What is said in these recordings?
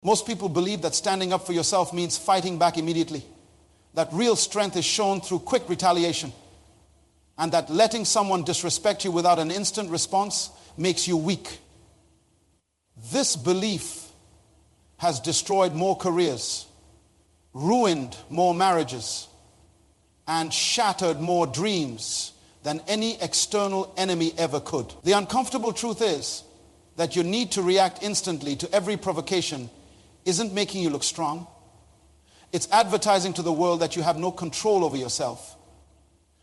Most people believe that standing up for yourself means fighting back immediately, that real strength is shown through quick retaliation, and that letting someone disrespect you without an instant response makes you weak. This belief has destroyed more careers, ruined more marriages, and shattered more dreams than any external enemy ever could. The uncomfortable truth is that your need to react instantly to every provocation isn't making you look strong. It's advertising to the world that you have no control over yourself,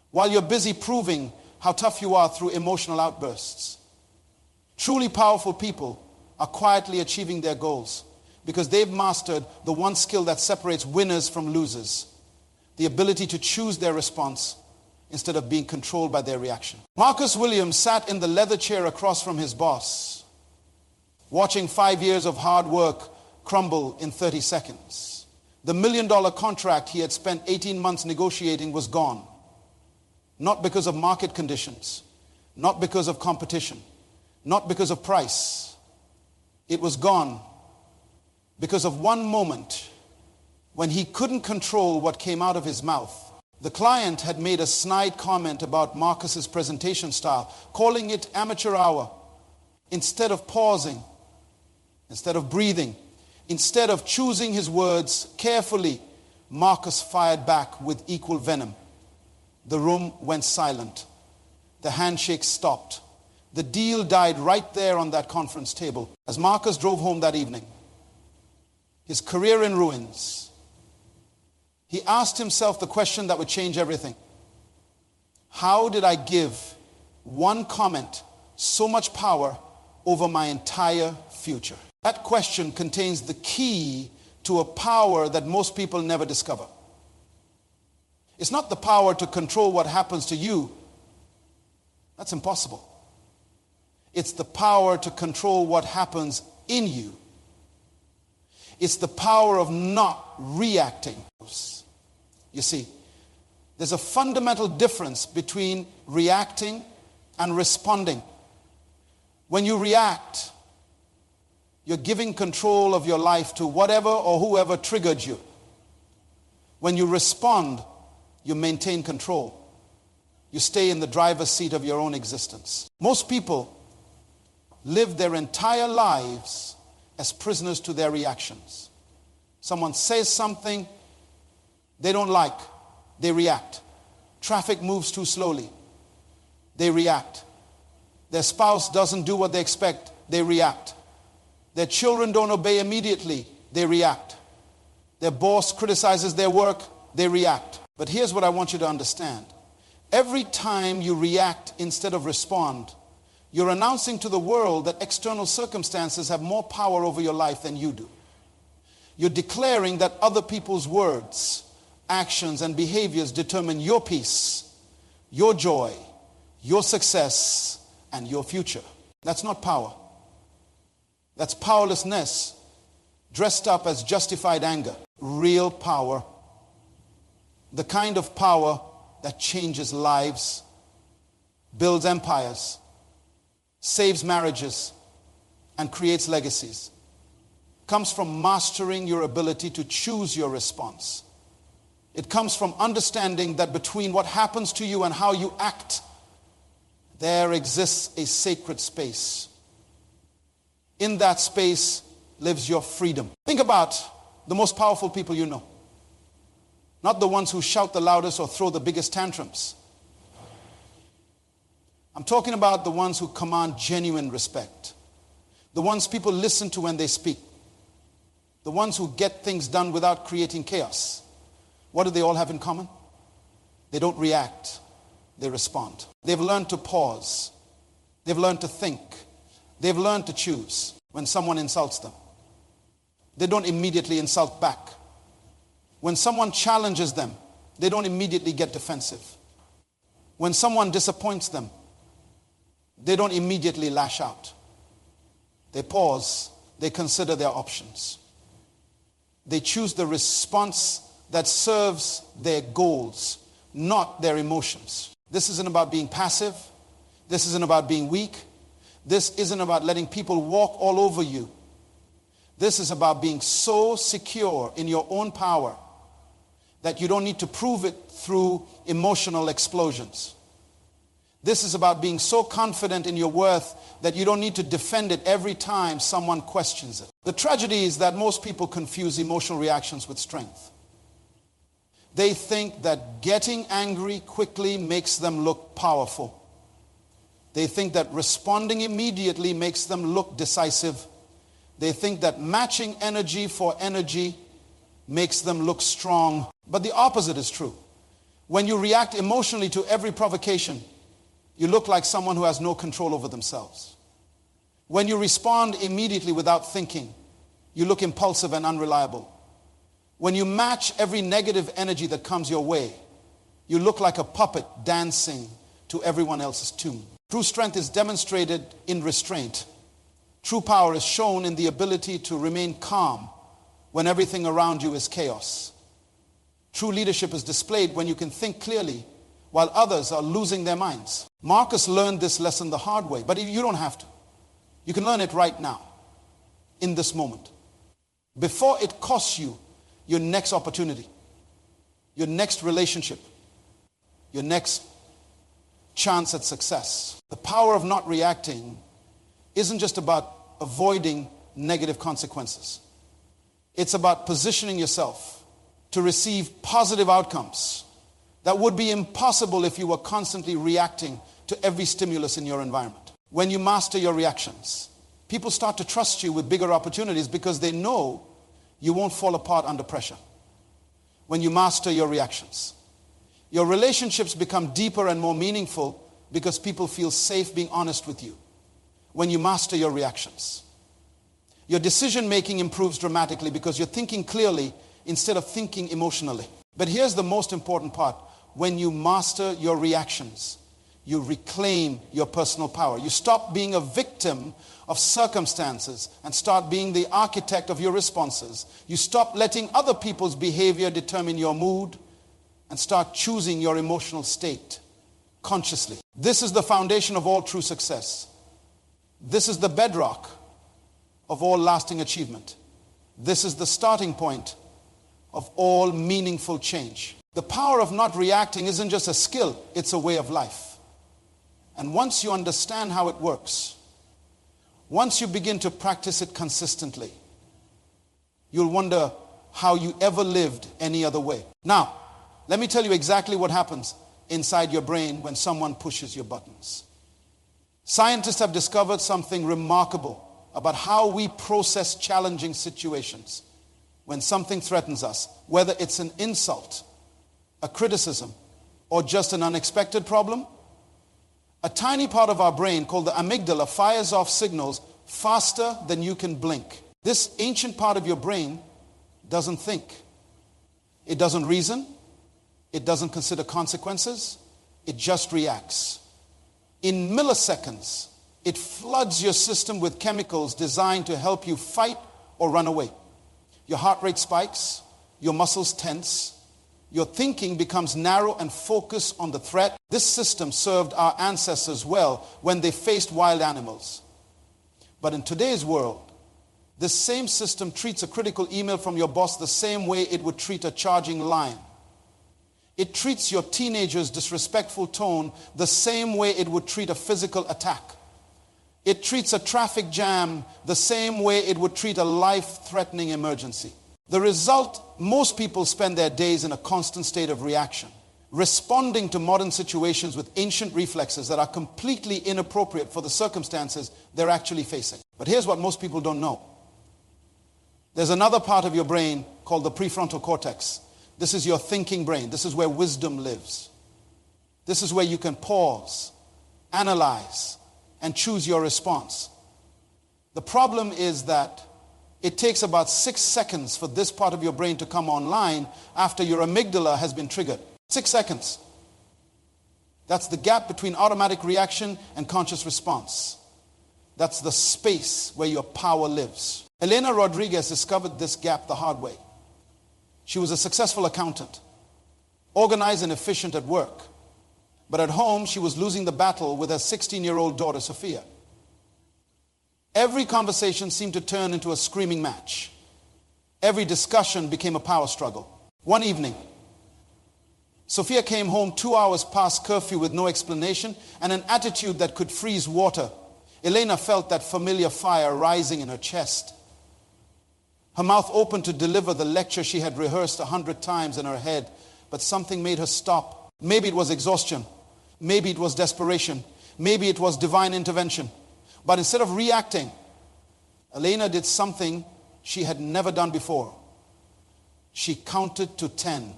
while you're busy proving how tough you are through emotional outbursts. Truly powerful people are quietly achieving their goals because they've mastered the one skill that separates winners from losers: the ability to choose their response instead of being controlled by their reaction. Marcus Williams sat in the leather chair across from his boss, watching 5 years of hard work crumble in 30 seconds. The $1 million contract he had spent 18 months negotiating was gone. Not because of market conditions, not because of competition, not because of price. It was gone because of one moment when he couldn't control what came out of his mouth. The client had made a snide comment about Marcus's presentation style, calling it amateur hour. Instead of pausing, instead of breathing, instead of choosing his words carefully, Marcus fired back with equal venom. The room went silent. The handshake stopped. The deal died right there on that conference table. As Marcus drove home that evening, his career in ruins, he asked himself the question that would change everything. How did I give one comment so much power over my entire future? That question contains the key to a power that most people never discover. It's not the power to control what happens to you. That's impossible. It's the power to control what happens in you. It's the power of not reacting. You see, there's a fundamental difference between reacting and responding. When you react, you're giving control of your life to whatever or whoever triggered you. When you respond, you maintain control. You stay in the driver's seat of your own existence. Most people live their entire lives as prisoners to their reactions. Someone says something they don't like, they react. Traffic moves too slowly, they react. Their spouse doesn't do what they expect, they react. Their children don't obey immediately, they react. Their boss criticizes their work, they react. But here's what I want you to understand. Every time you react instead of respond, you're announcing to the world that external circumstances have more power over your life than you do. You're declaring that other people's words, actions, and behaviors determine your peace, your joy, your success, and your future. That's not power. That's powerlessness dressed up as justified anger. Real power, the kind of power that changes lives, builds empires, saves marriages, and creates legacies, comes from mastering your ability to choose your response. It comes from understanding that between what happens to you and how you act, there exists a sacred space. In that space lives your freedom. Think about the most powerful people you know. Not the ones who shout the loudest or throw the biggest tantrums. I'm talking about the ones who command genuine respect. The ones people listen to when they speak. The ones who get things done without creating chaos. What do they all have in common? They don't react, they respond. They've learned to pause. They've learned to think. They've learned to choose when someone insults them. They don't immediately insult back. When someone challenges them, they don't immediately get defensive. When someone disappoints them, they don't immediately lash out. They pause, they consider their options. They choose the response that serves their goals, not their emotions. This isn't about being passive. This isn't about being weak. This isn't about letting people walk all over you. This is about being so secure in your own power that you don't need to prove it through emotional explosions. This is about being so confident in your worth that you don't need to defend it every time someone questions it. The tragedy is that most people confuse emotional reactions with strength. They think that getting angry quickly makes them look powerful. They think that responding immediately makes them look decisive. They think that matching energy for energy makes them look strong. But the opposite is true. When you react emotionally to every provocation, you look like someone who has no control over themselves. When you respond immediately without thinking, you look impulsive and unreliable. When you match every negative energy that comes your way, you look like a puppet dancing to everyone else's tune. True strength is demonstrated in restraint. True power is shown in the ability to remain calm when everything around you is chaos. True leadership is displayed when you can think clearly while others are losing their minds. Marcus learned this lesson the hard way, but you don't have to. You can learn it right now, in this moment, before it costs you your next opportunity, your next relationship, your next chance at success. The power of not reacting isn't just about avoiding negative consequences. It's about positioning yourself to receive positive outcomes that would be impossible if you were constantly reacting to every stimulus in your environment. When you master your reactions, people start to trust you with bigger opportunities because they know you won't fall apart under pressure. When you master your reactions, your relationships become deeper and more meaningful because people feel safe being honest with you. When you master your reactions, your decision making improves dramatically because you're thinking clearly instead of thinking emotionally. But here's the most important part. When you master your reactions, you reclaim your personal power. You stop being a victim of circumstances and start being the architect of your responses. You stop letting other people's behavior determine your mood and start choosing your emotional state consciously. This is the foundation of all true success. This is the bedrock of all lasting achievement. This is the starting point of all meaningful change. The power of not reacting isn't just a skill, it's a way of life. And once you understand how it works, once you begin to practice it consistently, you'll wonder how you ever lived any other way. Now, let me tell you exactly what happens inside your brain when someone pushes your buttons. Scientists have discovered something remarkable about how we process challenging situations when something threatens us, whether it's an insult, a criticism, or just an unexpected problem. A tiny part of our brain called the amygdala fires off signals faster than you can blink. This ancient part of your brain doesn't think. It doesn't reason. It doesn't consider consequences. It just reacts. In milliseconds, it floods your system with chemicals designed to help you fight or run away. Your heart rate spikes. Your muscles tense. Your thinking becomes narrow and focused on the threat. This system served our ancestors well when they faced wild animals. But in today's world, this same system treats a critical email from your boss the same way it would treat a charging lion. It treats your teenager's disrespectful tone the same way it would treat a physical attack. It treats a traffic jam the same way it would treat a life-threatening emergency. The result, most people spend their days in a constant state of reaction, responding to modern situations with ancient reflexes that are completely inappropriate for the circumstances they're actually facing. But here's what most people don't know. There's another part of your brain called the prefrontal cortex. This is your thinking brain. This is where wisdom lives. This is where you can pause, analyze, and choose your response. The problem is that it takes about 6 seconds for this part of your brain to come online after your amygdala has been triggered. 6 seconds. That's the gap between automatic reaction and conscious response. That's the space where your power lives. Elena Rodriguez discovered this gap the hard way. She was a successful accountant, organized and efficient at work. But at home, she was losing the battle with her 16-year-old daughter, Sophia. Every conversation seemed to turn into a screaming match. Every discussion became a power struggle. One evening, Sophia came home 2 hours past curfew with no explanation and an attitude that could freeze water. Elena felt that familiar fire rising in her chest. Her mouth opened to deliver the lecture she had rehearsed 100 times in her head, but something made her stop. Maybe it was exhaustion. Maybe it was desperation. Maybe it was divine intervention. But instead of reacting, Elena did something she had never done before. She counted to 10,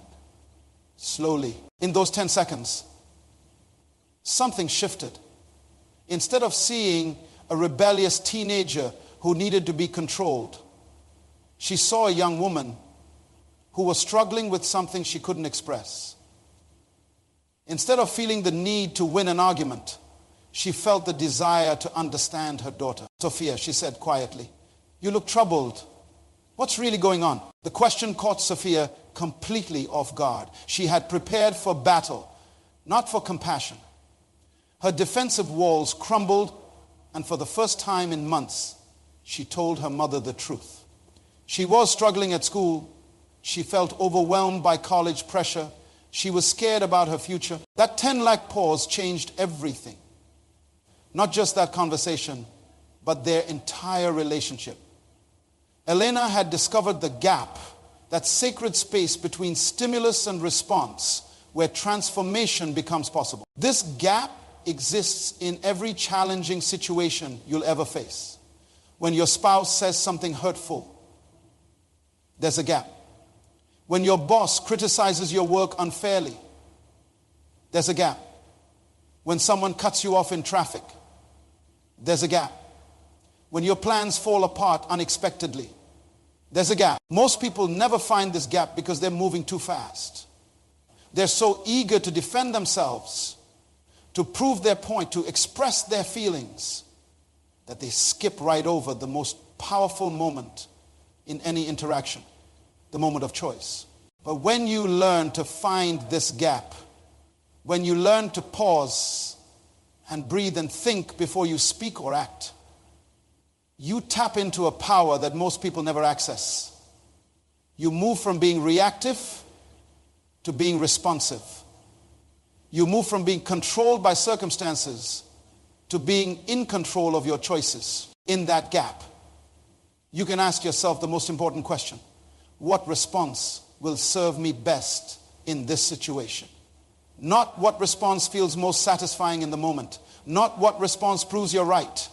slowly. In those 10 seconds, something shifted. Instead of seeing a rebellious teenager who needed to be controlled, she saw a young woman who was struggling with something she couldn't express. Instead of feeling the need to win an argument, she felt the desire to understand her daughter. Sophia, she said quietly, you look troubled. What's really going on? The question caught Sophia completely off guard. She had prepared for battle, not for compassion. Her defensive walls crumbled, and for the first time in months, she told her mother the truth. She was struggling at school. She felt overwhelmed by college pressure. She was scared about her future. That 10-lakh pause changed everything. Not just that conversation, but their entire relationship. Elena had discovered the gap, that sacred space between stimulus and response, where transformation becomes possible. This gap exists in every challenging situation you'll ever face. When your spouse says something hurtful, there's a gap. When your boss criticizes your work unfairly, there's a gap. When someone cuts you off in traffic, there's a gap. When your plans fall apart unexpectedly, there's a gap. Most people never find this gap because they're moving too fast. They're so eager to defend themselves, to prove their point, to express their feelings, that they skip right over the most powerful moment in any interaction, the moment of choice. But when you learn to find this gap, when you learn to pause and breathe and think before you speak or act, you tap into a power that most people never access. You move from being reactive to being responsive. You move from being controlled by circumstances to being in control of your choices. In that gap, you can ask yourself the most important question: what response will serve me best in this situation? Not what response feels most satisfying in the moment. Not what response proves you're right.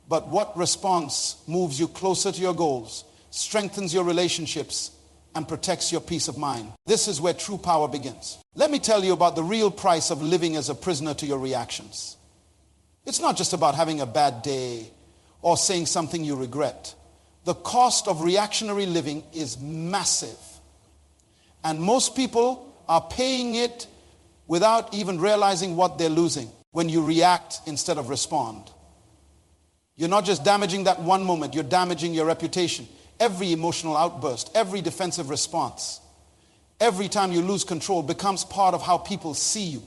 But what response moves you closer to your goals, strengthens your relationships, and protects your peace of mind. This is where true power begins. Let me tell you about the real price of living as a prisoner to your reactions. It's not just about having a bad day or saying something you regret. The cost of reactionary living is massive. And most people are paying it without even realizing what they're losing when you react instead of respond. You're not just damaging that one moment, you're damaging your reputation. Every emotional outburst, every defensive response, every time you lose control becomes part of how people see you.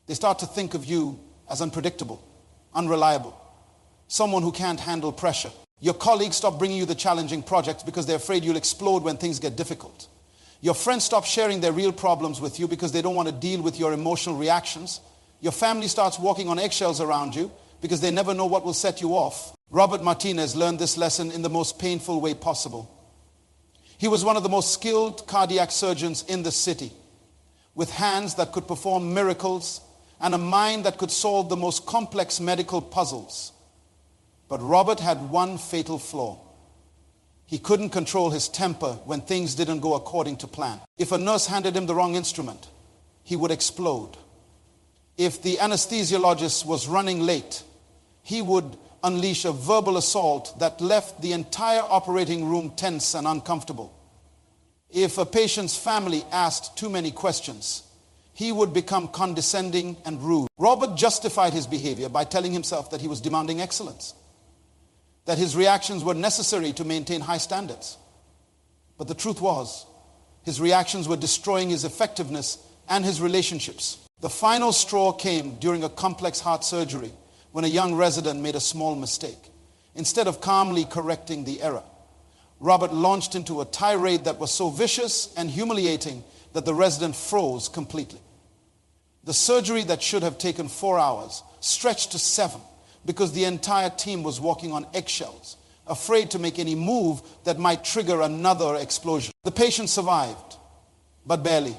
They start to think of you as unpredictable, unreliable, someone who can't handle pressure. Your colleagues stop bringing you the challenging projects because they're afraid you'll explode when things get difficult. Your friends stop sharing their real problems with you because they don't want to deal with your emotional reactions. Your family starts walking on eggshells around you because they never know what will set you off. Robert Martinez learned this lesson in the most painful way possible. He was one of the most skilled cardiac surgeons in the city, with hands that could perform miracles and a mind that could solve the most complex medical puzzles. But Robert had one fatal flaw. He couldn't control his temper when things didn't go according to plan. If a nurse handed him the wrong instrument, he would explode. If the anesthesiologist was running late, he would unleash a verbal assault that left the entire operating room tense and uncomfortable. If a patient's family asked too many questions, he would become condescending and rude. Robert justified his behavior by telling himself that he was demanding excellence, that his reactions were necessary to maintain high standards. But the truth was, his reactions were destroying his effectiveness and his relationships. The final straw came during a complex heart surgery when a young resident made a small mistake. Instead of calmly correcting the error, Robert launched into a tirade that was so vicious and humiliating that the resident froze completely. The surgery that should have taken 4 hours stretched to 7 because the entire team was walking on eggshells, afraid to make any move that might trigger another explosion. The patient survived, but barely.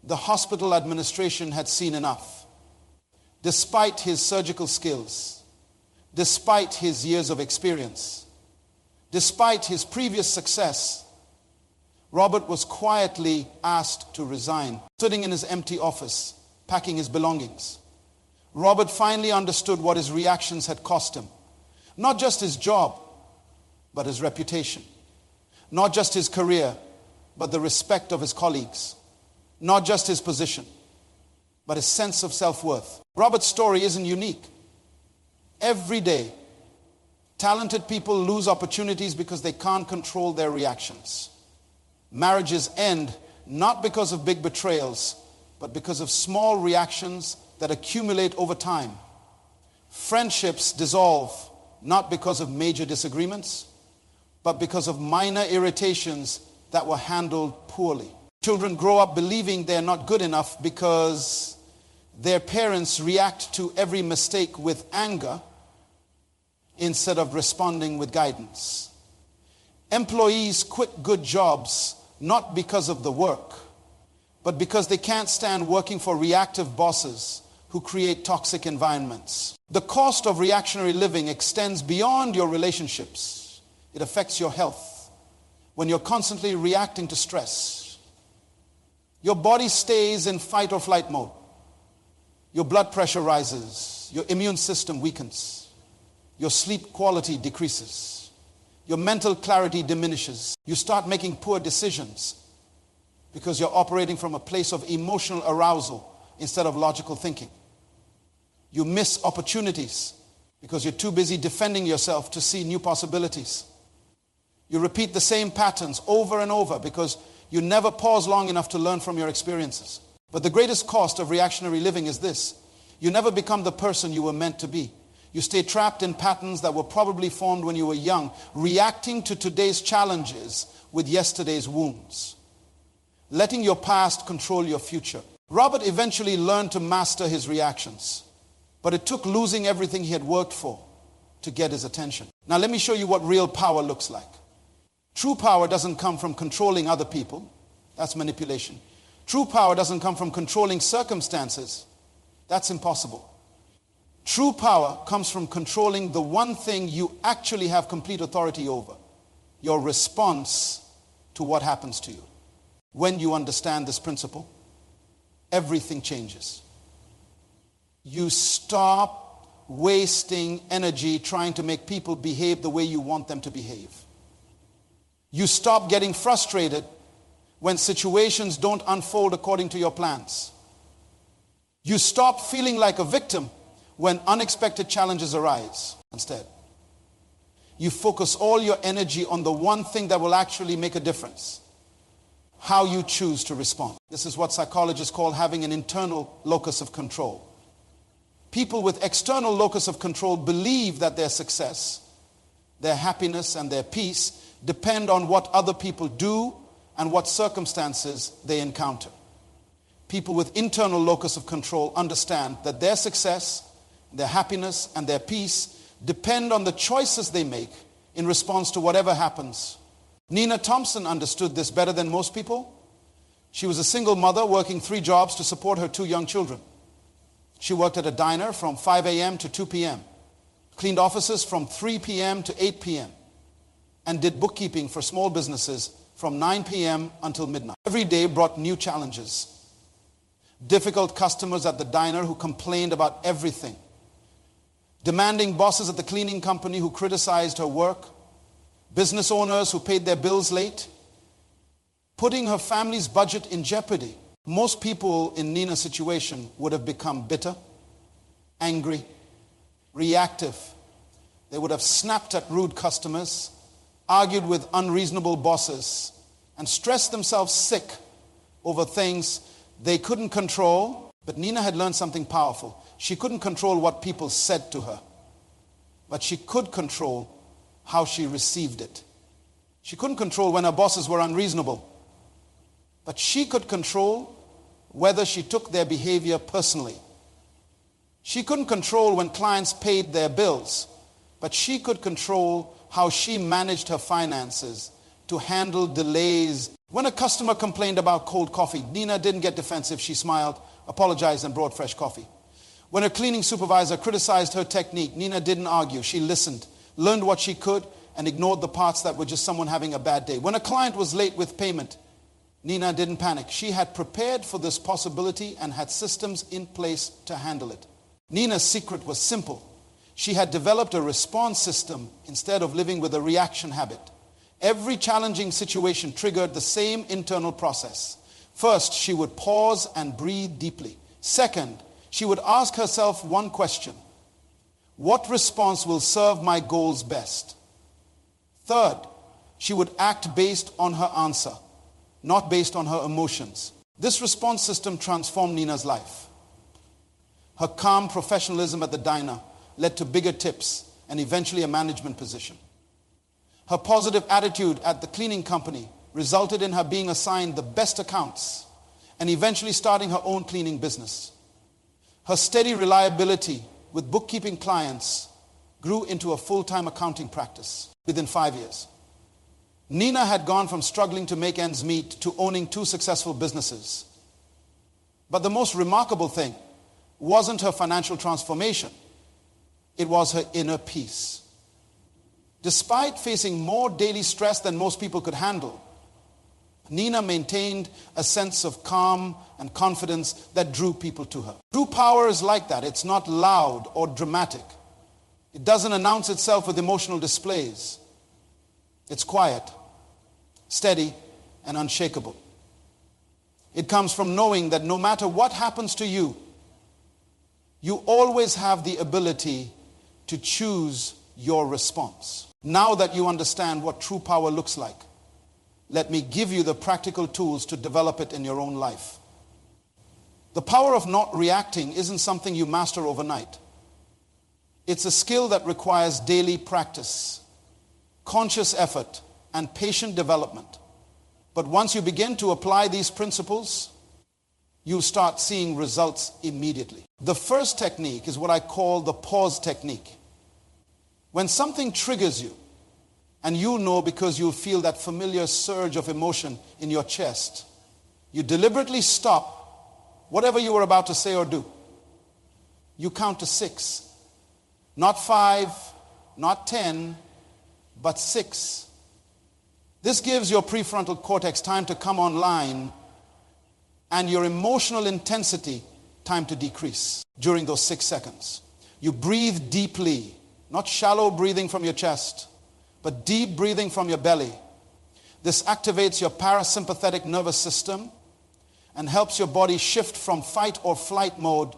The hospital administration had seen enough. Despite his surgical skills, despite his years of experience, despite his previous success, Robert was quietly asked to resign, sitting in his empty office, packing his belongings. Robert finally understood what his reactions had cost him. Not just his job, but his reputation. Not just his career, but the respect of his colleagues. Not just his position, but his sense of self-worth. Robert's story isn't unique. Every day, talented people lose opportunities because they can't control their reactions. Marriages end not because of big betrayals, but because of small reactions that accumulate over time. Friendships dissolve not because of major disagreements, but because of minor irritations that were handled poorly. Children grow up believing they're not good enough because their parents react to every mistake with anger instead of responding with guidance. Employees quit good jobs not because of the work, but because they can't stand working for reactive bosses who create toxic environments. The cost of reactionary living extends beyond your relationships. It affects your health. When you're constantly reacting to stress, your body stays in fight or flight mode. Your blood pressure rises. Your immune system weakens. Your sleep quality decreases. Your mental clarity diminishes. You start making poor decisions because you're operating from a place of emotional arousal instead of logical thinking. You miss opportunities because you're too busy defending yourself to see new possibilities. You repeat the same patterns over and over because you never pause long enough to learn from your experiences. But the greatest cost of reactionary living is this: you never become the person you were meant to be. You stay trapped in patterns that were probably formed when you were young, reacting to today's challenges with yesterday's wounds, letting your past control your future. Robert eventually learned to master his reactions, but it took losing everything he had worked for to get his attention. Now let me show you what real power looks like. True power doesn't come from controlling other people. That's manipulation. True power doesn't come from controlling circumstances. That's impossible. True power comes from controlling the one thing you actually have complete authority over: your response to what happens to you. When you understand this principle, everything changes. You stop wasting energy trying to make people behave the way you want them to behave. You stop getting frustrated when situations don't unfold according to your plans. You stop feeling like a victim when unexpected challenges arise. Instead, you focus all your energy on the one thing that will actually make a difference: how you choose to respond. This is what psychologists call having an internal locus of control. People with external locus of control believe that their success, their happiness, and their peace depend on what other people do and what circumstances they encounter. People with internal locus of control understand that their success, their happiness, and their peace depend on the choices they make in response to whatever happens. Nina Thompson understood this better than most people. She was a single mother working 3 jobs to support her 2 young children. She worked at a diner from 5 a.m. to 2 p.m., cleaned offices from 3 p.m. to 8 p.m., and did bookkeeping for small businesses from 9 p.m. until midnight. Every day brought new challenges. Difficult customers at the diner who complained about everything. Demanding bosses at the cleaning company who criticized her work. Business owners who paid their bills late. Putting her family's budget in jeopardy. Most people in Nina's situation would have become bitter, angry, reactive. They would have snapped at rude customers, argued with unreasonable bosses, and stressed themselves sick over things they couldn't control. But Nina had learned something powerful. She couldn't control what people said to her, but she could control how she received it. She couldn't control when her bosses were unreasonable, but she could control whether she took their behavior personally. She couldn't control when clients paid their bills, but she could control how she managed her finances to handle delays. When a customer complained about cold coffee, Nina didn't get defensive. She smiled, apologized, and brought fresh coffee. When her cleaning supervisor criticized her technique, Nina didn't argue. She listened, learned what she could, and ignored the parts that were just someone having a bad day. When a client was late with payment, Nina didn't panic. She had prepared for this possibility and had systems in place to handle it. Nina's secret was simple. She had developed a response system instead of living with a reaction habit. Every challenging situation triggered the same internal process. First, she would pause and breathe deeply. Second, she would ask herself one question: what response will serve my goals best? Third, she would act based on her answer, not based on her emotions. This response system transformed Nina's life. Her calm professionalism at the diner led to bigger tips and eventually a management position. Her positive attitude at the cleaning company resulted in her being assigned the best accounts and eventually starting her own cleaning business. Her steady reliability with bookkeeping clients grew into a full-time accounting practice within 5 years. Nina had gone from struggling to make ends meet to owning 2 successful businesses. But the most remarkable thing wasn't her financial transformation. It was her inner peace. Despite facing more daily stress than most people could handle, Nina maintained a sense of calm and confidence that drew people to her. True power is like that. It's not loud or dramatic. It doesn't announce itself with emotional displays. It's quiet, steady, and unshakable. It comes from knowing that no matter what happens to you, you always have the ability to choose your response. Now that you understand what true power looks like, let me give you the practical tools to develop it in your own life. The power of not reacting isn't something you master overnight. It's a skill that requires daily practice, conscious effort, and patient development. But once you begin to apply these principles, you'll start seeing results immediately. The first technique is what I call the pause technique. When something triggers you, and you'll know because you'll feel that familiar surge of emotion in your chest, you deliberately stop whatever you were about to say or do. You count to 6. Not 5, not 10, but 6. This gives your prefrontal cortex time to come online and your emotional intensity time to decrease during those 6 seconds. You breathe deeply, not shallow breathing from your chest, but deep breathing from your belly. This activates your parasympathetic nervous system and helps your body shift from fight or flight mode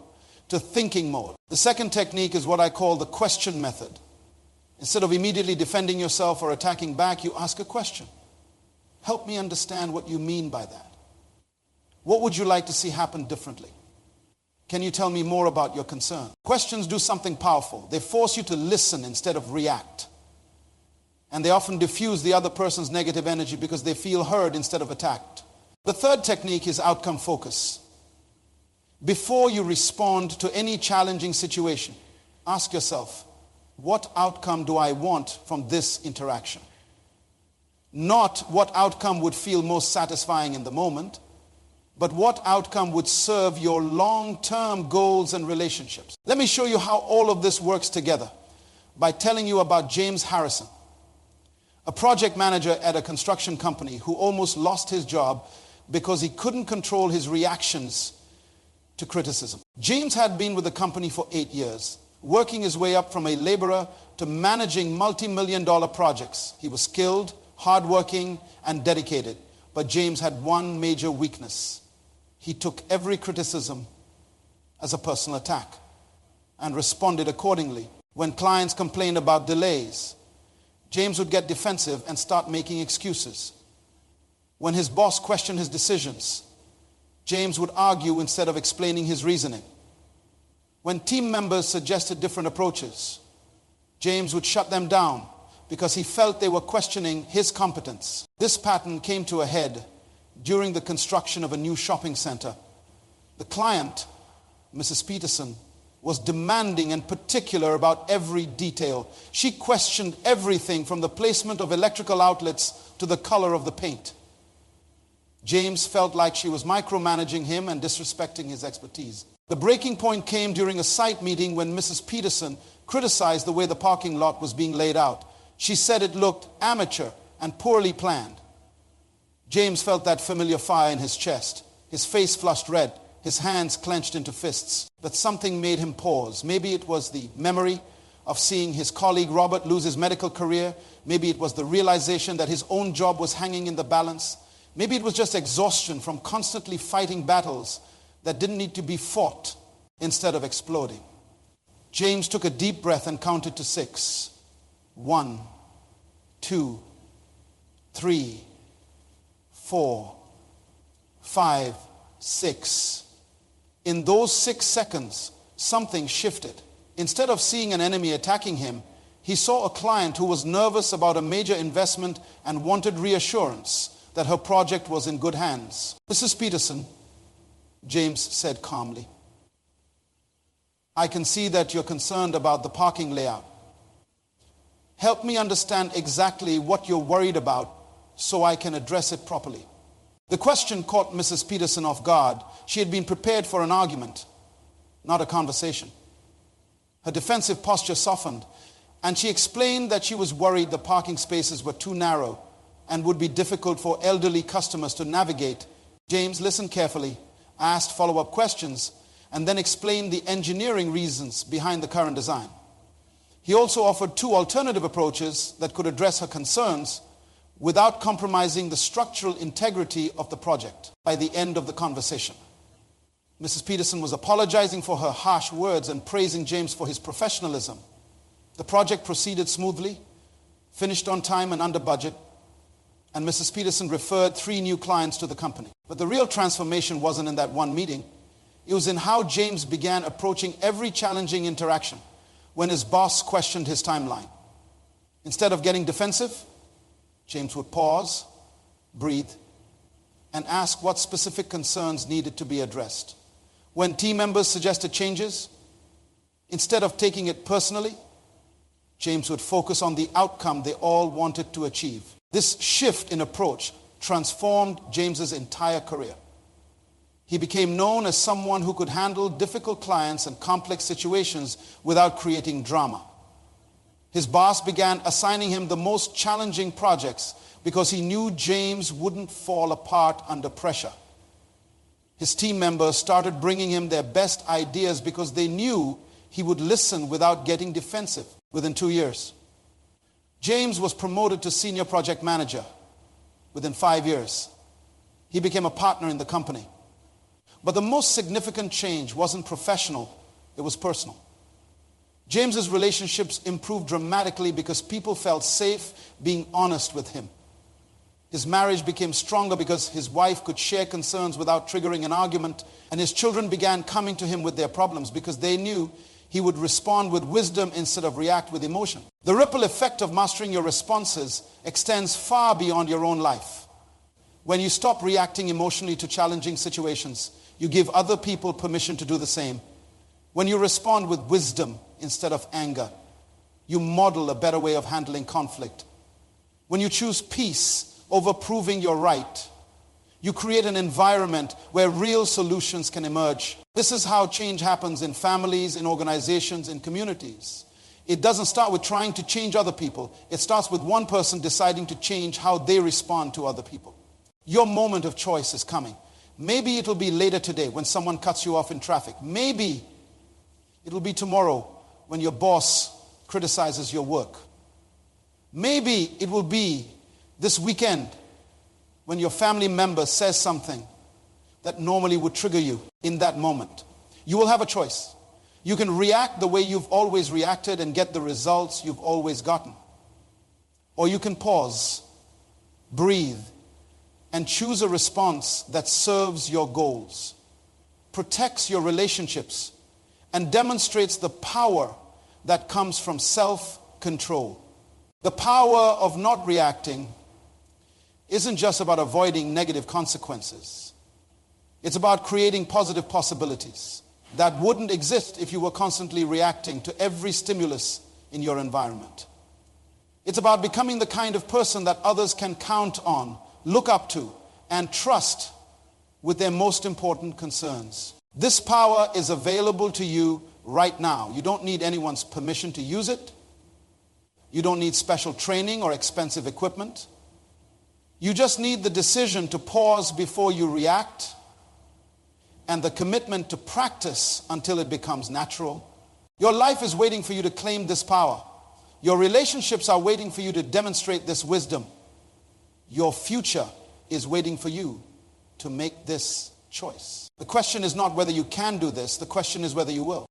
to thinking mode. The second technique is what I call the question method. Instead of immediately defending yourself or attacking back, you ask a question. Help me understand what you mean by that. What would you like to see happen differently? Can you tell me more about your concern? Questions do something powerful. They force you to listen instead of react. And they often diffuse the other person's negative energy because they feel heard instead of attacked. The third technique is outcome focus. Before you respond to any challenging situation, ask yourself, what outcome do I want from this interaction? Not what outcome would feel most satisfying in the moment, but what outcome would serve your long-term goals and relationships. Let me show you how all of this works together by telling you about James Harrison, a project manager at a construction company who almost lost his job because he couldn't control his reactions to criticism. James had been with the company for 8 years, working his way up from a laborer to managing multi-million-dollar projects. He was skilled, hardworking, and dedicated. But James had one major weakness. He took every criticism as a personal attack and responded accordingly. When clients complained about delays, James would get defensive and start making excuses. When his boss questioned his decisions, James would argue instead of explaining his reasoning. When team members suggested different approaches, James would shut them down because he felt they were questioning his competence. This pattern came to a head during the construction of a new shopping center. The client, Mrs. Peterson, was demanding and particular about every detail. She questioned everything from the placement of electrical outlets to the color of the paint. James felt like she was micromanaging him and disrespecting his expertise. The breaking point came during a site meeting when Mrs. Peterson criticized the way the parking lot was being laid out. She said it looked amateur and poorly planned. James felt that familiar fire in his chest. His face flushed red, his hands clenched into fists. But something made him pause. Maybe it was the memory of seeing his colleague Robert lose his medical career. Maybe it was the realization that his own job was hanging in the balance. Maybe it was just exhaustion from constantly fighting battles that didn't need to be fought instead of exploding. James took a deep breath and counted to 6. 1, 2, 3, 4, 5, 6. In those 6 seconds, something shifted. Instead of seeing an enemy attacking him, he saw a client who was nervous about a major investment and wanted reassurance that her project was in good hands. Mrs. Peterson, James said calmly, I can see that you're concerned about the parking layout. Help me understand exactly what you're worried about so I can address it properly. The question caught Mrs. Peterson off guard. She had been prepared for an argument, not a conversation. Her defensive posture softened, and she explained that she was worried the parking spaces were too narrow and would be difficult for elderly customers to navigate. James listened carefully, asked follow-up questions, and then explained the engineering reasons behind the current design. He also offered 2 alternative approaches that could address her concerns without compromising the structural integrity of the project. By the end of the conversation, Mrs. Peterson was apologizing for her harsh words and praising James for his professionalism. The project proceeded smoothly, finished on time and under budget, and Mrs. Peterson referred 3 new clients to the company. But the real transformation wasn't in that one meeting. It was in how James began approaching every challenging interaction when his boss questioned his timeline. Instead of getting defensive, James would pause, breathe, and ask what specific concerns needed to be addressed. When team members suggested changes, instead of taking it personally, James would focus on the outcome they all wanted to achieve. This shift in approach transformed James's entire career. He became known as someone who could handle difficult clients and complex situations without creating drama. His boss began assigning him the most challenging projects because he knew James wouldn't fall apart under pressure. His team members started bringing him their best ideas because they knew he would listen without getting defensive. Within 2 years, James was promoted to senior project manager. Within 5 years, he became a partner in the company. But the most significant change wasn't professional, it was personal. James's relationships improved dramatically because people felt safe being honest with him. His marriage became stronger because his wife could share concerns without triggering an argument, and his children began coming to him with their problems because they knew he would respond with wisdom instead of react with emotion. The ripple effect of mastering your responses extends far beyond your own life. When you stop reacting emotionally to challenging situations, you give other people permission to do the same. When you respond with wisdom instead of anger, you model a better way of handling conflict. When you choose peace over proving you're right, you create an environment where real solutions can emerge. This is how change happens in families, in organizations, in communities. It doesn't start with trying to change other people. It starts with one person deciding to change how they respond to other people. Your moment of choice is coming. Maybe it'll be later today when someone cuts you off in traffic. Maybe it'll be tomorrow when your boss criticizes your work. Maybe it will be this weekend when your family member says something that normally would trigger you in that moment. You will have a choice. You can react the way you've always reacted and get the results you've always gotten. Or you can pause, breathe, and choose a response that serves your goals, protects your relationships, and demonstrates the power that comes from self-control. The power of not reacting isn't just about avoiding negative consequences. It's about creating positive possibilities that wouldn't exist if you were constantly reacting to every stimulus in your environment. It's about becoming the kind of person that others can count on, look up to, and trust with their most important concerns. This power is available to you right now. You don't need anyone's permission to use it. You don't need special training or expensive equipment. You just need the decision to pause before you react and the commitment to practice until it becomes natural. Your life is waiting for you to claim this power. Your relationships are waiting for you to demonstrate this wisdom. Your future is waiting for you to make this choice. The question is not whether you can do this. The question is whether you will.